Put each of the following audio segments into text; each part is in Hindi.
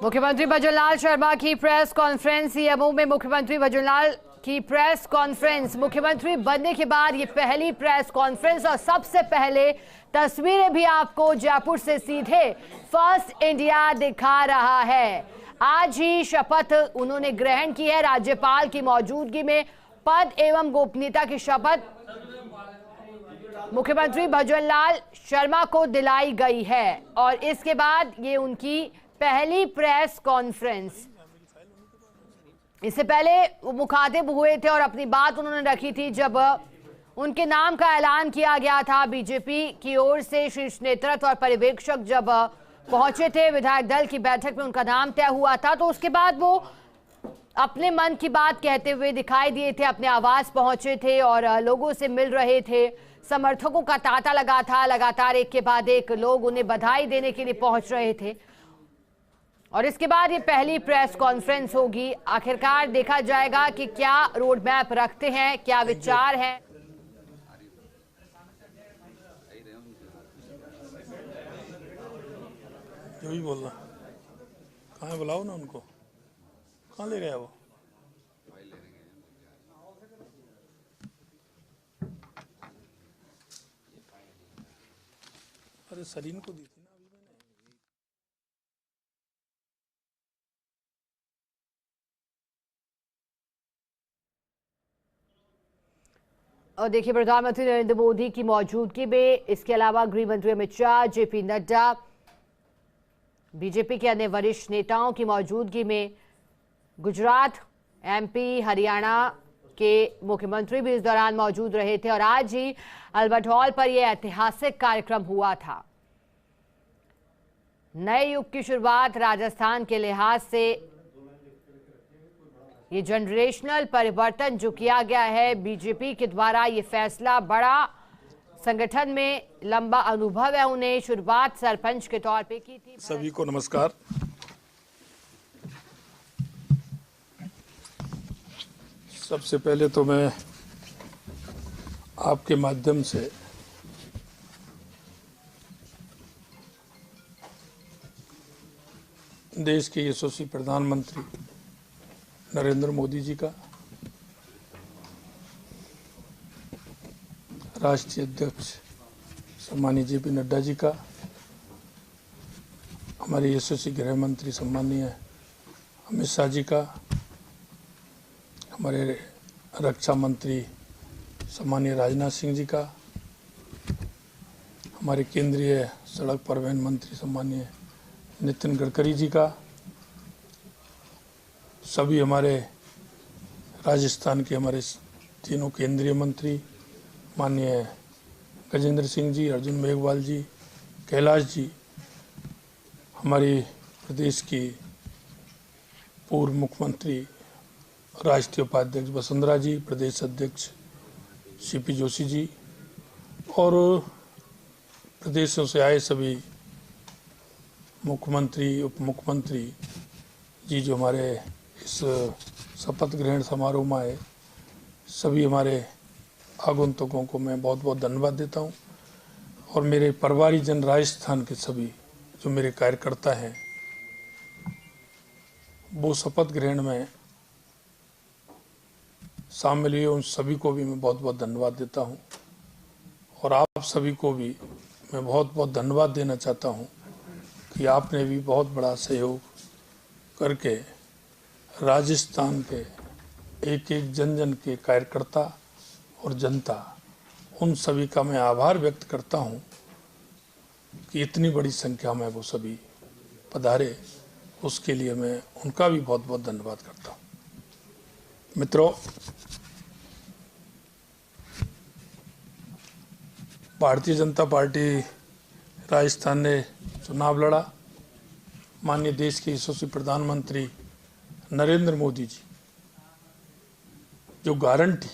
मुख्यमंत्री भजनलाल शर्मा की प्रेस कॉन्फ्रेंस। सीएमओ में मुख्यमंत्री भजनलाल की प्रेस कॉन्फ्रेंस। मुख्यमंत्री बनने के बाद ये पहली प्रेस कॉन्फ्रेंस और सबसे पहले तस्वीरें भी आपको जयपुर से सीधे फर्स्ट इंडिया दिखा रहा है। आज ही शपथ उन्होंने ग्रहण की है। राज्यपाल की मौजूदगी में पद एवं गोपनीयता की शपथ मुख्यमंत्री भजनलाल शर्मा को दिलाई गई है और इसके बाद ये उनकी पहली प्रेस कॉन्फ्रेंस। इससे पहले वो मुखातिब हुए थे और अपनी बात उन्होंने रखी थी जब उनके नाम का ऐलान किया गया था बीजेपी की ओर से। शीर्ष नेतृत्व और पर्यवेक्षक जब पहुंचे थे विधायक दल की बैठक में, उनका नाम तय हुआ था, तो उसके बाद वो अपने मन की बात कहते हुए दिखाई दिए थे। अपने आवास पहुंचे थे और लोगों से मिल रहे थे। समर्थकों का तांता लगा था। लगातार एक के बाद एक लोग उन्हें बधाई देने के लिए पहुंच रहे थे और इसके बाद ये पहली प्रेस कॉन्फ्रेंस होगी। आखिरकार देखा जाएगा कि क्या रोड मैप रखते हैं, क्या विचार हैं। यही बोलना, कहाँ बुलाओ ना उनको, कहाँ ले गया वो? अरे सलीम को दी थी ना अभी मैंने। और देखिए, प्रधानमंत्री नरेंद्र मोदी की मौजूदगी में, इसके अलावा गृह मंत्री अमित शाह, जेपी नड्डा, बीजेपी के अन्य वरिष्ठ नेताओं की मौजूदगी में गुजरात, एमपी, हरियाणा के मुख्यमंत्री भी इस दौरान मौजूद रहे थे और आज ही अल्बर्ट हॉल पर यह ऐतिहासिक कार्यक्रम हुआ था। नए युग की शुरुआत राजस्थान के लिहाज से ये जनरेशनल परिवर्तन जो किया गया है बीजेपी के द्वारा, ये फैसला बड़ा। संगठन में लंबा अनुभव है उन्हें। शुरुआत सरपंच के तौर पे की थी। सभी को नमस्कार। सबसे पहले तो मैं आपके माध्यम से देश के यशस्वी प्रधानमंत्री नरेंद्र मोदी जी का, राष्ट्रीय अध्यक्ष सम्मानीय जेपी नड्डा जी का, हमारे यशस्वी गृह मंत्री सम्मानीय अमित शाह जी का, हमारे रक्षा मंत्री सम्मानीय राजनाथ सिंह जी का, हमारे केंद्रीय सड़क परिवहन मंत्री सम्मानीय नितिन गडकरी जी का, सभी हमारे राजस्थान के हमारे तीनों केंद्रीय मंत्री माननीय गजेंद्र सिंह जी, अर्जुन मेघवाल जी, कैलाश जी, हमारी प्रदेश की पूर्व मुख्यमंत्री राष्ट्रीय उपाध्यक्ष वसुंधरा जी, प्रदेश अध्यक्ष सीपी जोशी जी और प्रदेशों से आए सभी मुख्यमंत्री, उप मुख्यमंत्री जी जो हमारे इस शपथ ग्रहण समारोह में आए, सभी हमारे आगंतुकों को मैं बहुत बहुत धन्यवाद देता हूं और मेरे परिवारी जन राजस्थान के सभी जो मेरे कार्यकर्ता हैं वो शपथ ग्रहण में शामिल हुए, उन सभी को भी मैं बहुत बहुत धन्यवाद देता हूं और आप सभी को भी मैं बहुत बहुत धन्यवाद देना चाहता हूं कि आपने भी बहुत बड़ा सहयोग करके राजस्थान के एक एक जन जन के कार्यकर्ता और जनता, उन सभी का मैं आभार व्यक्त करता हूं कि इतनी बड़ी संख्या में वो सभी पधारे। उसके लिए मैं उनका भी बहुत बहुत धन्यवाद करता हूं। मित्रों, भारतीय जनता पार्टी राजस्थान ने चुनाव लड़ा। माननीय देश के यशस्वी प्रधानमंत्री नरेंद्र मोदी जी जो गारंटी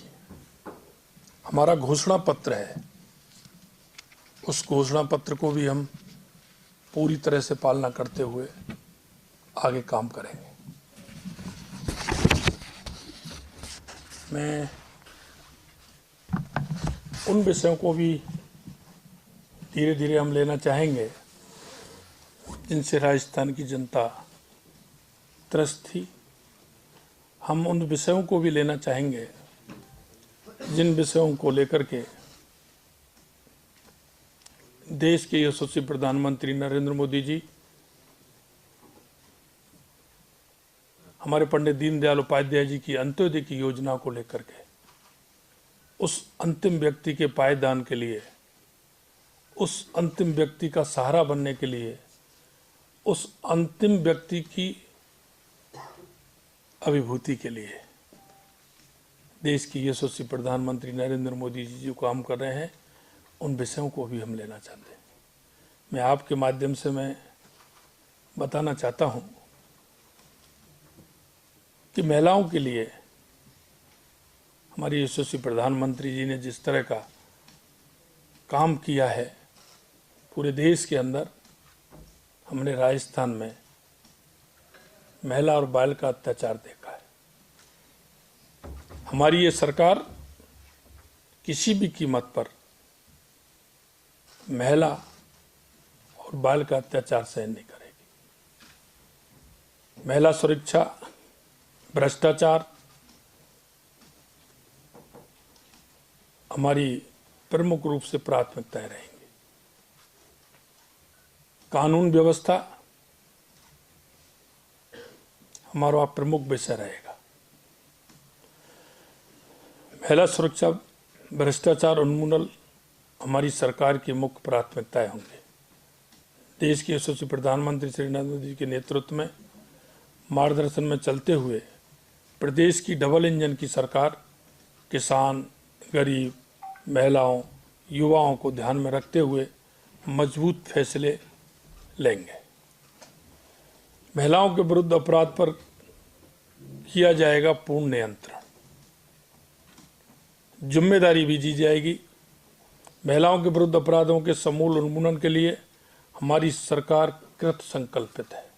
हमारा घोषणा पत्र है, उस घोषणा पत्र को भी हम पूरी तरह से पालना करते हुए आगे काम करेंगे। मैं उन विषयों को भी धीरे धीरे हम लेना चाहेंगे जिनसे राजस्थान की जनता त्रस्त थी। हम उन विषयों को भी लेना चाहेंगे जिन विषयों को लेकर के देश के यशस्वी प्रधानमंत्री नरेंद्र मोदी जी हमारे पंडित दीनदयाल उपाध्याय जी की अंत्योदय की योजना को लेकर के उस अंतिम व्यक्ति के पायदान के लिए, उस अंतिम व्यक्ति का सहारा बनने के लिए, उस अंतिम व्यक्ति की अभिभूति के लिए देश की यशस्वी प्रधानमंत्री नरेंद्र मोदी जी जो काम कर रहे हैं, उन विषयों को भी हम लेना चाहते हैं। मैं आपके माध्यम से मैं बताना चाहता हूं कि महिलाओं के लिए हमारी यशस्वी प्रधानमंत्री जी ने जिस तरह का काम किया है पूरे देश के अंदर, हमने राजस्थान में महिला और बाल का अत्याचार देखा है। हमारी ये सरकार किसी भी कीमत पर महिला और बाल का अत्याचार सहन नहीं करेगी। महिला सुरक्षा, भ्रष्टाचार हमारी प्रमुख रूप से प्राथमिकताएं रहेंगी। कानून व्यवस्था हमारा प्रमुख विषय रहेगा। महिला सुरक्षा, भ्रष्टाचार उन्मूलन हमारी सरकार की मुख्य प्राथमिकताएं होंगी। देश के यशस्वी प्रधानमंत्री श्री नरेंद्र मोदी जी के नेतृत्व में मार्गदर्शन में चलते हुए प्रदेश की डबल इंजन की सरकार किसान, गरीब, महिलाओं, युवाओं को ध्यान में रखते हुए मजबूत फैसले लेंगे। महिलाओं के विरुद्ध अपराध पर किया जाएगा पूर्ण नियंत्रण, जिम्मेदारी भी दी जाएगी। महिलाओं के विरुद्ध अपराधों के समूल उन्मूलन के लिए हमारी सरकार कृत संकल्पित है।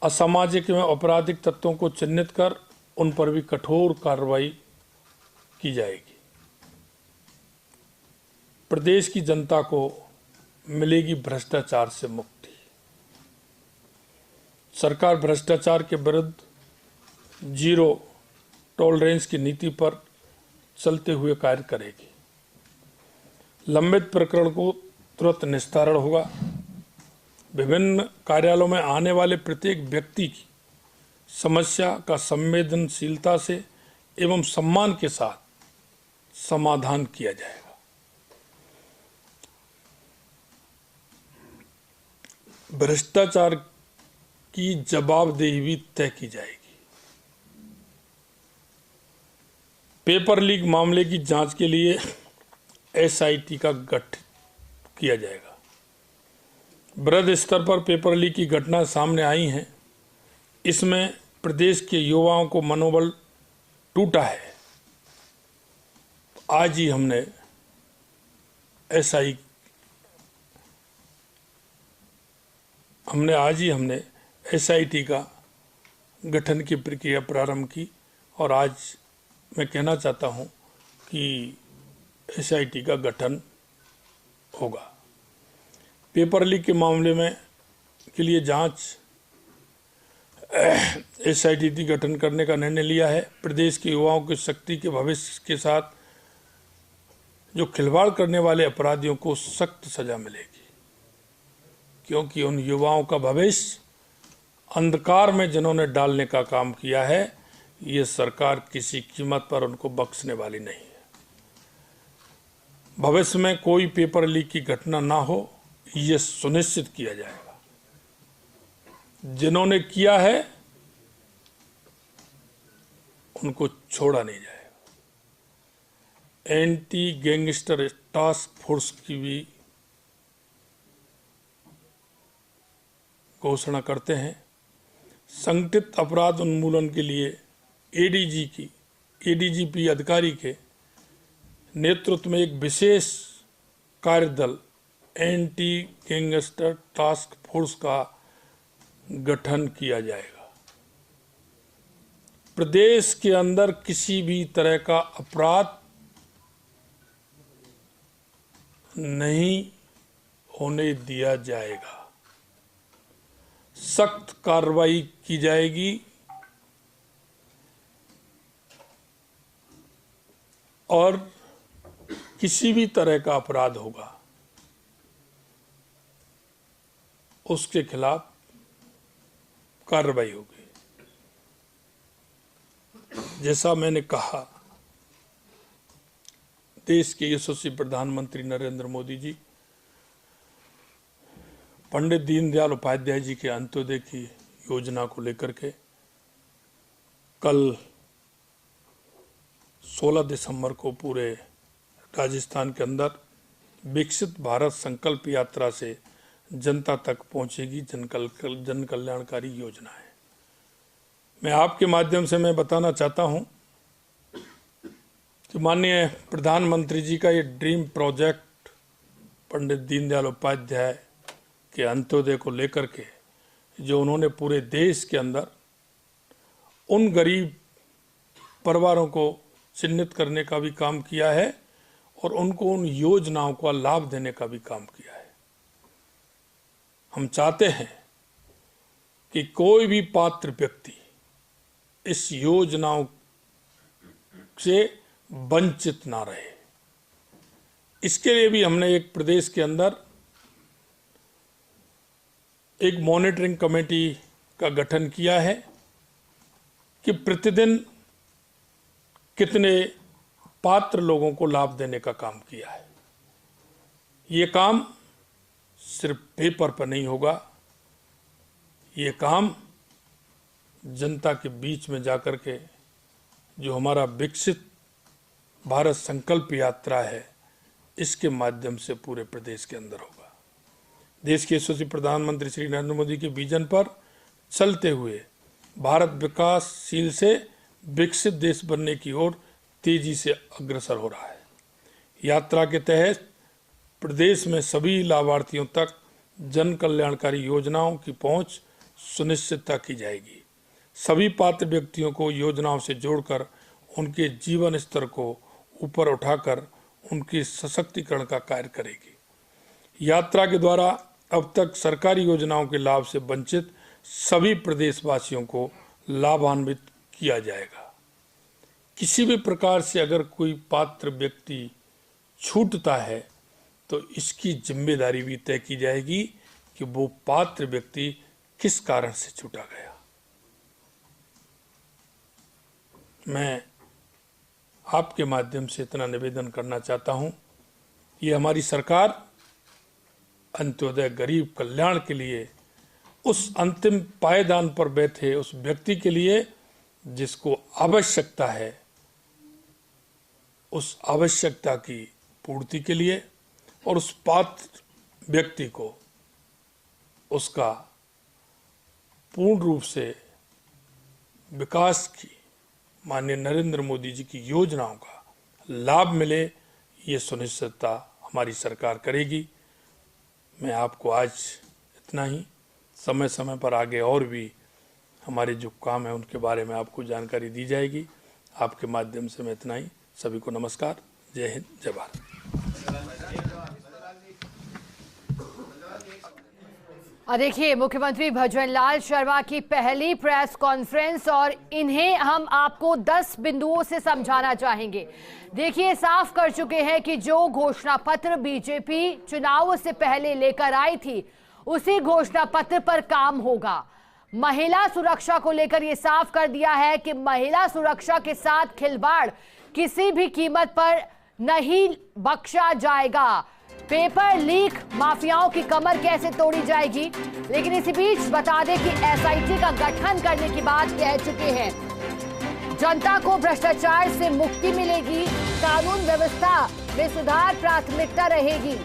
असामाजिक एवं आपराधिक तत्वों को चिन्हित कर उन पर भी कठोर कार्रवाई की जाएगी। प्रदेश की जनता को मिलेगी भ्रष्टाचार से मुक्ति। सरकार भ्रष्टाचार के विरुद्ध जीरो टॉलरेंस की नीति पर चलते हुए कार्य करेगी। लंबित प्रकरण को तुरंत निस्तारण होगा। विभिन्न कार्यालयों में आने वाले प्रत्येक व्यक्ति की समस्या का संवेदनशीलता से एवं सम्मान के साथ समाधान किया जाएगा। भ्रष्टाचार की जवाबदेही भी तय की जाएगी। पेपर लीक मामले की जांच के लिए एसआईटी का गठन किया जाएगा। बृहद स्तर पर पेपर लीक की घटना सामने आई हैं। इसमें प्रदेश के युवाओं को मनोबल टूटा है। आज ही हमने एसआईटी का गठन की प्रक्रिया प्रारंभ की और आज मैं कहना चाहता हूं कि एसआईटी का गठन होगा। पेपर लीक के मामले में के लिए जांच एसआईटी गठन करने का निर्णय लिया है। प्रदेश के युवाओं की शक्ति के भविष्य के साथ जो खिलवाड़ करने वाले अपराधियों को सख्त सजा मिलेगी, क्योंकि उन युवाओं का भविष्य अंधकार में जिन्होंने डालने का काम किया है, ये सरकार किसी कीमत पर उनको बख्शने वाली नहीं है। भविष्य में कोई पेपर लीक की घटना ना हो, ये सुनिश्चित किया जाएगा। जिन्होंने किया है उनको छोड़ा नहीं जाएगा। एंटी गैंगस्टर टास्क फोर्स की भी घोषणा करते हैं। संगठित अपराध उन्मूलन के लिए एडीजीपी अधिकारी के नेतृत्व में एक विशेष कार्यदल एंटी गैंगस्टर टास्क फोर्स का गठन किया जाएगा। प्रदेश के अंदर किसी भी तरह का अपराध नहीं होने दिया जाएगा। सख्त कार्रवाई की जाएगी और किसी भी तरह का अपराध होगा उसके खिलाफ कार्रवाई होगी। जैसा मैंने कहा, देश के यशस्वी प्रधानमंत्री नरेंद्र मोदी जी पंडित दीनदयाल उपाध्याय जी के अंत्योदय की योजना को लेकर के कल 16 दिसंबर को पूरे राजस्थान के अंदर विकसित भारत संकल्प यात्रा से जनता तक पहुंचेगी जन कल्याणकारी योजना है। मैं आपके माध्यम से मैं बताना चाहता हूं कि माननीय प्रधानमंत्री जी का ये ड्रीम प्रोजेक्ट पंडित दीनदयाल उपाध्याय के अंत्योदय को लेकर के जो उन्होंने पूरे देश के अंदर उन गरीब परिवारों को चिन्हित करने का भी काम किया है और उनको उन योजनाओं का लाभ देने का भी काम किया है। हम चाहते हैं कि कोई भी पात्र व्यक्ति इस योजनाओं से वंचित ना रहे। इसके लिए भी हमने एक प्रदेश के अंदर एक मॉनिटरिंग कमेटी का गठन किया है कि प्रतिदिन कितने पात्र लोगों को लाभ देने का काम किया है। ये काम सिर्फ पेपर पर नहीं होगा, ये काम जनता के बीच में जाकर के जो हमारा विकसित भारत संकल्प यात्रा है इसके माध्यम से पूरे प्रदेश के अंदर होगा। देश के यशस्वी प्रधानमंत्री श्री नरेंद्र मोदी के विजन पर चलते हुए भारत विकासशील से विकसित देश बनने की ओर तेजी से अग्रसर हो रहा है। यात्रा के तहत प्रदेश में सभी लाभार्थियों तक जन कल्याणकारी योजनाओं की पहुंच सुनिश्चितता की जाएगी। सभी पात्र व्यक्तियों को योजनाओं से जोड़कर उनके जीवन स्तर को ऊपर उठाकर उनके सशक्तिकरण का कार्य करेगी। यात्रा के द्वारा अब तक सरकारी योजनाओं के लाभ से वंचित सभी प्रदेशवासियों को लाभान्वित किया जाएगा। किसी भी प्रकार से अगर कोई पात्र व्यक्ति छूटता है तो इसकी जिम्मेदारी भी तय की जाएगी कि वो पात्र व्यक्ति किस कारण से छूटा गया। मैं आपके माध्यम से इतना निवेदन करना चाहता हूं, ये हमारी सरकार अंत्योदय गरीब कल्याण के लिए उस अंतिम पायदान पर बैठे उस व्यक्ति के लिए जिसको आवश्यकता है, उस आवश्यकता की पूर्ति के लिए और उस पात्र व्यक्ति को उसका पूर्ण रूप से विकास की माननीय नरेंद्र मोदी जी की योजनाओं का लाभ मिले, ये सुनिश्चितता हमारी सरकार करेगी। मैं आपको आज इतना ही, समय समय पर आगे और भी हमारे जो काम है उनके बारे में आपको जानकारी दी जाएगी। आपके माध्यम से मैं इतना ही। सभी को नमस्कार। जय हिंद, जय भारत। और देखिए, मुख्यमंत्री भजनलाल शर्मा की पहली प्रेस कॉन्फ्रेंस और इन्हें हम आपको 10 बिंदुओं से समझाना चाहेंगे। देखिए, साफ कर चुके हैं कि जो घोषणा पत्र बीजेपी चुनाव से पहले लेकर आई थी उसी घोषणा पत्र पर काम होगा। महिला सुरक्षा को लेकर यह साफ कर दिया है कि महिला सुरक्षा के साथ खिलवाड़ किसी भी कीमत पर नहीं बख्शा जाएगा। पेपर लीक माफियाओं की कमर कैसे तोड़ी जाएगी। लेकिन इसी बीच बता दें कि एसआईटी का गठन करने की बात कह चुके हैं। जनता को भ्रष्टाचार से मुक्ति मिलेगी, कानून व्यवस्था में सुधार प्राथमिकता रहेगी।